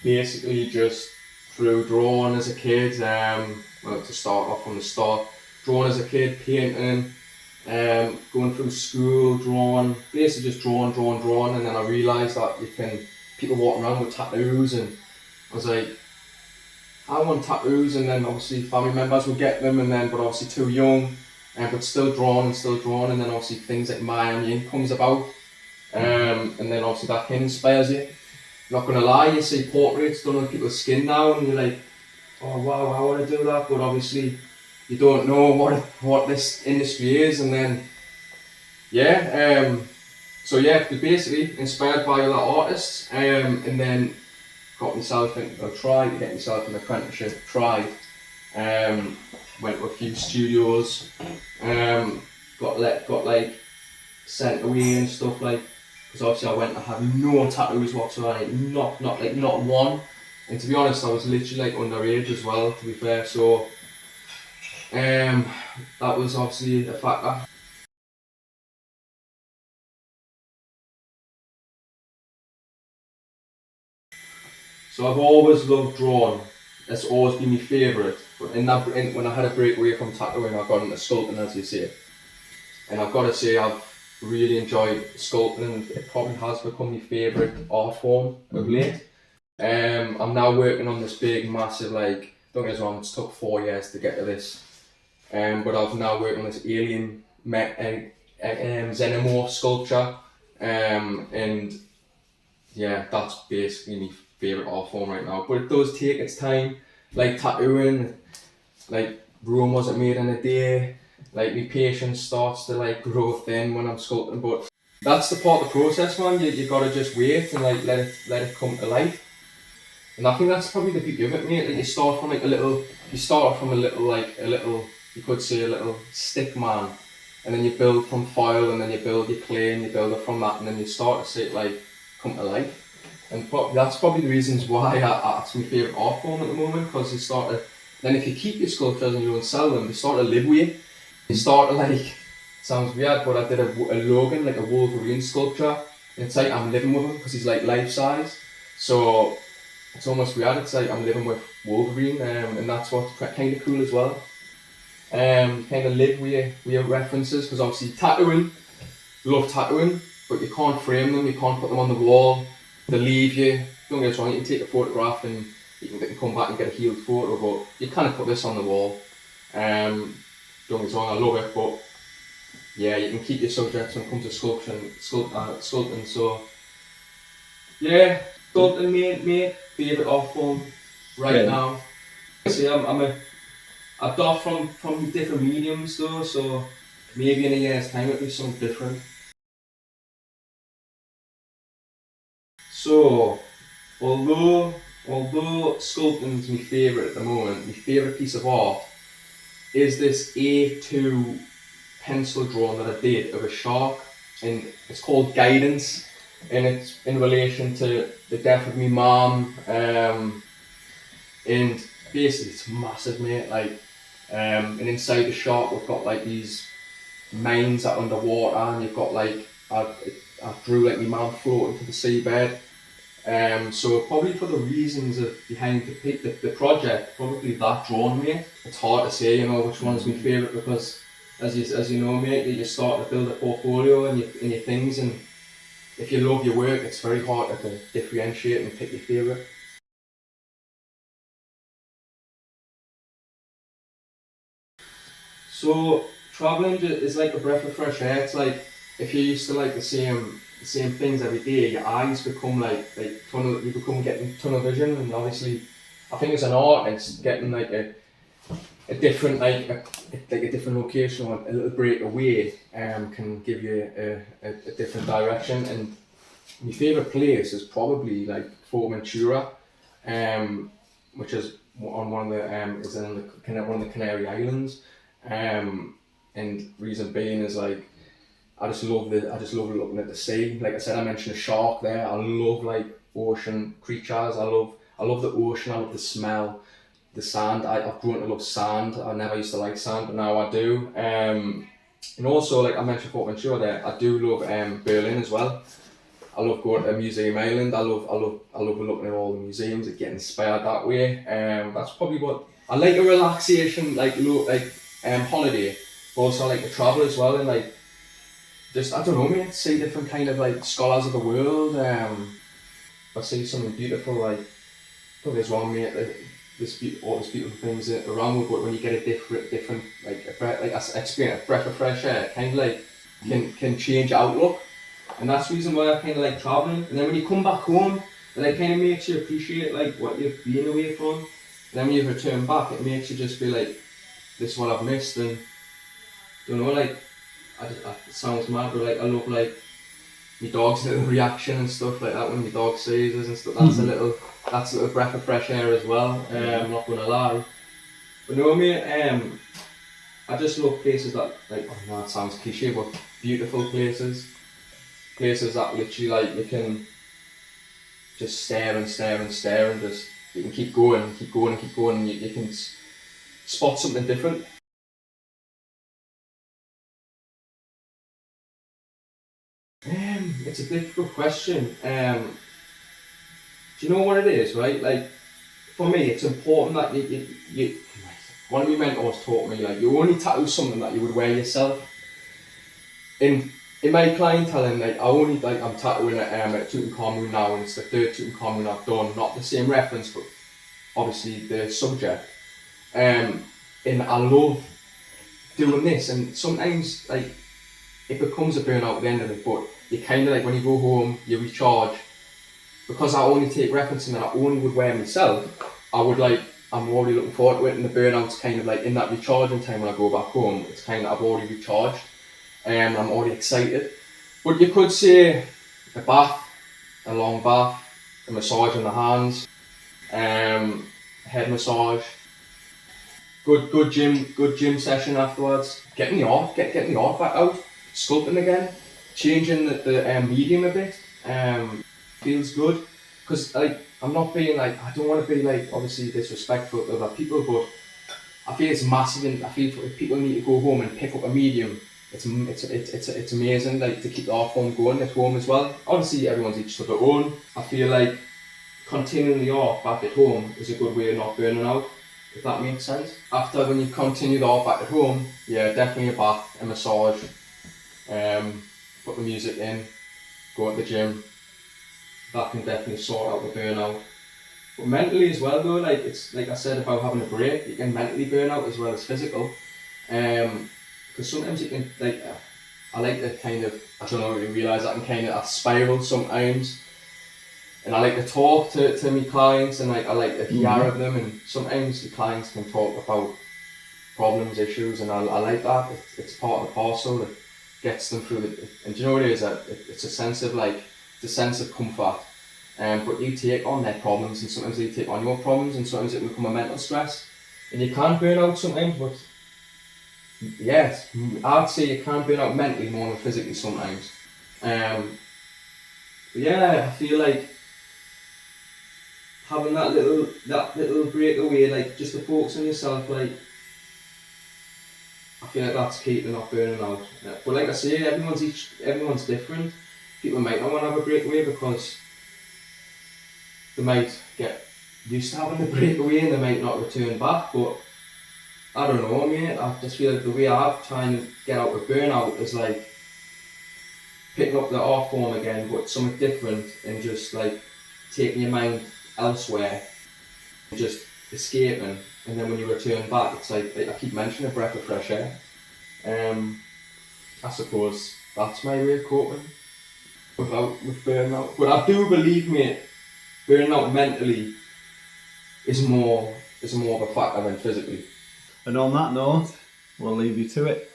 basically just through drawing as a kid, well, to start off from the start, drawing as a kid, painting, going through school, drawing, basically just drawing, and then I realised that people walking around with tattoos, and I was like, I want tattoos, and then obviously family members would get them, but obviously too young, but still drawing, and then obviously things like Miami comes about, and then obviously that kind of inspires you. Not gonna lie, you see portraits done on people's skin now, and you're like, oh wow, I want to do that, but obviously you don't know what this industry is, and then so basically inspired by other artists, and then got myself into tried to get myself an apprenticeship, went to a few studios, got like sent away and stuff, like, because obviously I went to have no tattoos whatsoever, not one, and to be honest I was literally like underage as well, to be fair, so that was obviously a factor. So I've always loved drawing. It's always been my favourite. But when I had a break away from tattooing, I got into sculpting, as you say. And I've got to say, I've really enjoyed sculpting. It probably has become my favourite art form of late. I'm now working on this big, massive, like, don't get us wrong, it's took 4 years to get to this. But I've now worked on this alien xenomorph sculpture. And yeah, that's basically my favourite art form right now. But it does take its time, like tattooing, like Rome wasn't made in a day, like my patience starts to like grow thin when I'm sculpting, but that's the part of the process, man. You gotta just wait and like let it come to life. And I think that's probably the beauty of it, mate. Like you start from a little, you could say a little stick man, and then you build from foil, and then you build your clay, and you build it from that, and then you start to see it like come to life. And that's probably the reasons why it's my favourite art form at the moment, because you start to, then if you keep your sculptures and you don't sell them, they start to live with you. You start to like, sounds weird, but I did a Logan, like a Wolverine sculpture, and it's like I'm living with him because he's like life size. So it's almost weird, it's like I'm living with Wolverine, and that's what's kind of cool as well. Kind of live with your references, because obviously love tattooing, but you can't frame them, you can't put them on the wall, they leave you. Don't get us wrong, you can take a photograph and you can come back and get a healed photo, but you can't put this on the wall. Don't get us wrong, I love it, but yeah, you can keep your subjects when it comes to sculpting. So yeah, sculpting, mate, favourite art form right now. See, I've done from different mediums though, so maybe in a year's time it'll be something different. So, although sculpting's my favourite at the moment, my favourite piece of art is this A2 pencil drawing that I did of a shark, and it's called Guidance, and it's in relation to the death of my mum, and basically it's massive, mate, like, and inside the shark we've got like these mines that are underwater, and you've got like, I drew like my mum floating to the seabed. So probably for the reasons behind the project, probably that drawn, mate. It's hard to say, which one's my favourite, because as you know, mate, you start to build a portfolio and your things, and if you love your work, it's very hard to differentiate and pick your favourite. So travelling is like a breath of fresh air. It's like if you're used to like the same things every day, your eyes become like tunnel. You become getting tunnel vision, and obviously, I think as an artist, getting like a different a different location or a little break away can give you a different direction. And my favourite place is probably like Fuerteventura, which is on one of the is in one of the Canary Islands. And reason being is like I just love looking at the sea. Like I said, I mentioned a shark there. I love like ocean creatures. I love the ocean. I love the smell, the sand. I've grown to love sand. I never used to like sand, but now I do. And also, like I mentioned Fuerteventura there, I do love Berlin as well. I love going to Museum Island. I love looking at all the museums and getting inspired that way. That's probably what I like, a relaxation holiday, but also I like to travel as well, and like just, I don't know, mate, see different kind of like scholars of the world. I see something beautiful, like probably as well, mate. Like, all these beautiful things around me, but when you get a different like a breath, like a experience, a breath of fresh air, kind of like can change your outlook, and that's the reason why I kind of like traveling. And then when you come back home, it like kind of makes you appreciate like what you've been away from. And then when you return back, it makes you just be like, this is what I've missed, and you know, like it sounds mad, but like I love like my dog's little reaction and stuff like that when my dog sees us and stuff. That's a little breath of fresh air as well. I'm not gonna lie. But no, mate, I just love places that, like, oh no, it sounds cliche, but beautiful places. Places that literally like you can just stare and stare and stare and just, you can keep going and keep going and keep going, and you can spot something different. It's a difficult question. Do you know what it is, right? Like, for me, it's important that you one of my mentors taught me, like, you only tattoo something that you would wear yourself. In my clientele, like, I'm tattooing at Tutankhamun now, and it's the third Tutankhamun I've done, not the same reference, but obviously the subject. And I love doing this, and sometimes, like, it becomes a burnout at the end of it, but you kind of like, when you go home, you recharge. Because I only take reference and I only would wear myself, I'm already looking forward to it, and the burnout's kind of like in that recharging time when I go back home, it's kind of, I've already recharged, and I'm already excited. But you could say a bath, a long bath, a massage on the hands, head massage, good gym session afterwards, getting the art back out, sculpting again, changing the medium a bit, feels good, because like, I'm not being like, I don't want to be like obviously disrespectful to other people, but I feel it's massive, and I feel if people need to go home and pick up a medium, it's amazing, like, to keep the art form going at home as well. Obviously everyone's each to their own. I feel like continuing the art back at home is a good way of not burning out, if that makes sense. After, when you continue the art back at home, yeah, definitely a bath, a massage, put the music in, go to the gym. That can definitely sort out the burnout. But mentally as well though, like, it's like I said about having a break, you can mentally burn out as well as physical. Because sometimes you can, like, I like to kind of, I don't know, you realise I can kind of spiral sometimes. And I like to talk to my clients, and like, I like to hear of them, and sometimes the clients can talk about problems, issues, and I like that. It's part of the parcel that gets them through it. And do you know what it is? It's a sense of like, it's a sense of comfort. But you take on their problems, and sometimes they take on your problems, and sometimes it can become a mental stress. And you can burn out sometimes, but yes, I'd say you can burn out mentally more than physically sometimes. But yeah, I feel like having that little breakaway, like, just to focus on yourself, like, I feel like that's key to not burning out. But like I say, everyone's different. People might not want to have a breakaway because they might get used to having the breakaway and they might not return back. But I don't know, mate. I just feel like the way I'm trying to get out of burnout is like picking up the art form again, but something different, and just like taking your mind elsewhere, and just escaping. And then when you return back, it's like I keep mentioning, a breath of fresh air. I suppose that's my way of coping with burnout. But I do believe, mate, burnout mentally is more of a factor than physically. And on that note, we'll leave you to it.